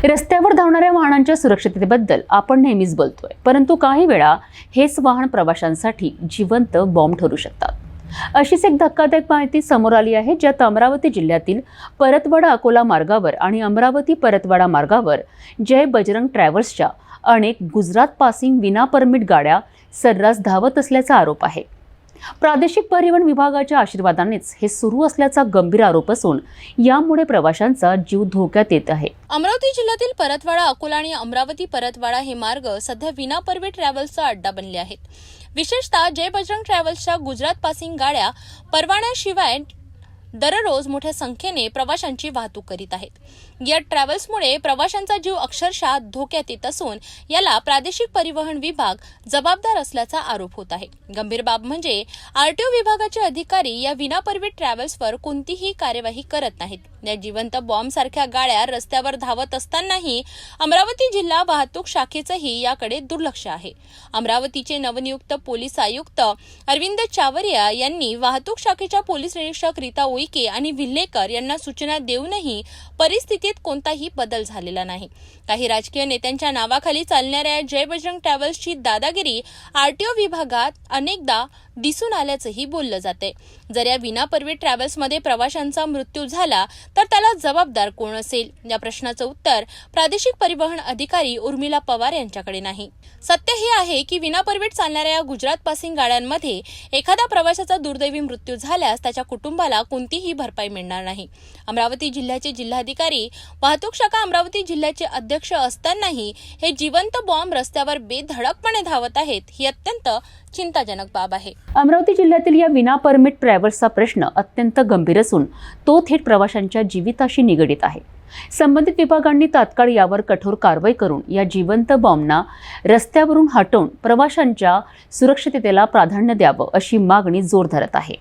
रस्त्यावर धावणाऱ्या वाहनांच्या सुरक्षिततेबद्दल आपण नेहमीच बोलतोय, परंतु काही वेळा हेच वाहन प्रवाशांसाठी जिवंत बॉम्ब ठरू शकतात। अशीच एक धक्कादायक माहिती समोर आली आहे, ज्यात अमरावती जिल्ह्यातील परतवाडा अकोला मार्गावर आणि अमरावती परतवाडा मार्गावर जय बजरंग ट्रॅव्हल्सच्या अनेक गुजरात पासिंग विना परमिट गाड्या सर्रास धावत असल्याचा आरोप आहे। प्रादेशिक परिवहन विभागाच्या आशीर्वादानेच हे सुरू असल्याचा गंभीर आरोप असून यामुळे प्रवाशांचा जीव धोक्यात येत आहे। अमरावती जिल्ह्यातील परतवाडा अकोला आणि अमरावती परतवाडा हे मार्ग सध्या विना परमिट ट्रॅव्हल्सचा अड्डा बनले आहेत। विशेषतः जय बजरंग ट्रॅव्हल्सच्या गुजरात पासिंग गाड्या परवान्याशिवाय दररोज मोठ्या संख्येने प्रवाशांची वाहतूक करीत आहेत। या ट्रॅव्हल्समुळे प्रवाशांचा जीव अक्षरशः धोक्यात येत असून याला प्रादेशिक परिवहन विभाग जबाबदार असल्याचा आरोप होत आहे। गंभीर बाब म्हणजे आरटीओ विभागाचे अधिकारी या विना परमिट ट्रॅव्हल्सवर कोणतीही कार्यवाही करत नाहीत। या जिवंत बॉम्ब सारख्या गाड्या रस्त्यावर धावत असतानाही अमरावती जिल्हा वाहतूक शाखेचंही याकडे दुर्लक्ष आहे। अमरावतीचे नवनियुक्त पोलीस आयुक्त अरविंद चावरिया यांनी वाहतूक शाखेच्या पोलीस निरीक्षक रीता उईके आणि विल्हेकर यांना सूचना देऊनही परिस्थितीत कोणताही बदल झालेला नाही। काही राजकीय नेत्यांच्या नावाखाली चालणाऱ्या जय बजरंग ट्रॅव्हल्सची दादागिरी आरटीओ विभागात अनेकदा दिसून आल्याचंही बोललं जाते। जर या विना परमिट ट्रॅव्हल्समध्ये प्रवाशांचा मृत्यू झाला तर त्याला जबाबदार कोण असेल, या प्रश्नाचं उत्तर प्रादेशिक परिवहन अधिकारी उर्मिला पवार यांच्याकडे नाही। सत्य हे आहे की विना परमिट चालणाऱ्या या गुजरात पासिंग गाड्यांमध्ये एखाद्या प्रवाशाचा दुर्दैवी मृत्यू झाल्यास त्याच्या कुटुंबाला कोणतीही भरपाई मिळणार नाही। अमरावती जिल्ह्याचे जिल्हाधिकारी, वाहतूक शाखा अमरावती जिल्ह्याचे अध्यक्ष असतानाही हे जिवंत बॉम्ब रस्त्यावर बेधडकपणे धावत आहेत, ही अत्यंत चिंताजनक बाब आहे। अमरावती जिल्ह्यातील या विना परमिट ट्रॅव्हल्सचा प्रश्न अत्यंत गंभीर असून तो थेट प्रवाशांच्या जीविताशी निगडीत आहे। संबंधित विभागांनी तात्काळ यावर कठोर कारवाई करून या जिवंत बॉम्बना रस्त्यावरून हटवून प्रवाशांच्या सुरक्षिततेला प्राधान्य द्यावं, अशी मागणी जोर धरत आहे।